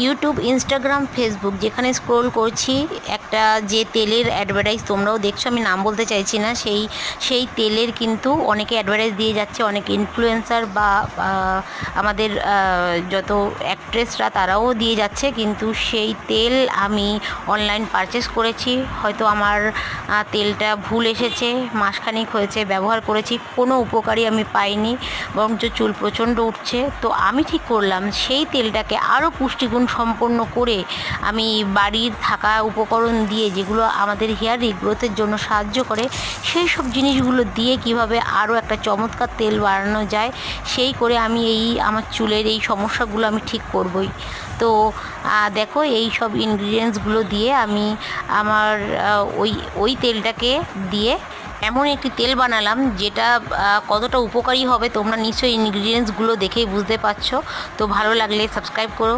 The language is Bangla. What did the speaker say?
ইউটিউব, ইনস্টাগ্রাম, ফেসবুক যেখানে স্ক্রোল করছি একটা যে তেলের অ্যাডভার্টাইজ তোমরাও দেখছো, আমি নাম বলতে চাইছি না, সেই তেলের কিন্তু অনেকে অ্যাডভার্টাইজ দিয়ে যাচ্ছে, অনেক ইনফ্লুয়েন্সার বা আমাদের যত অ্যাক্ট্রেসরা তারাও দিয়ে যাচ্ছে। কিন্তু সেই তেল আমি অনলাইন পারচেস করেছি, হয়তো আমার তেলটা ভুল এসেছে, মাসখানেক হয়েছে ব্যবহার করেছি, কোনো উপকারই আমি পাইনি, বরঞ্চ চুল প্রচণ্ড উঠছে। তো আমি ঠিক করলাম সেই তেলটাকে আরও পুষ্টিগুণ সম্পন্ন করে আমি বাড়ির থাকা উপকরণ দিয়ে, যেগুলো আমাদের হেয়ার রিগ্রোথের জন্য সাহায্য করে, সেই সব জিনিসগুলো দিয়ে কিভাবে আরও একটা চমৎকার তেল বানানো যায়, সেই করে আমি আমার চুলের এই সমস্যাগুলো আমি ঠিক করবই। তো দেখো এই সব ইনগ্রিডিয়েন্টসগুলো দিয়ে আমি আমার ওই তেলটাকে দিয়ে এমন একটি তেল বানালাম যেটা কতটা উপকারী হবে তোমরা নিশ্চয়ই ইনগ্রিডিয়েন্টসগুলো দেখেই বুঝতে পারছো। তো ভালো লাগলে সাবস্ক্রাইব করো।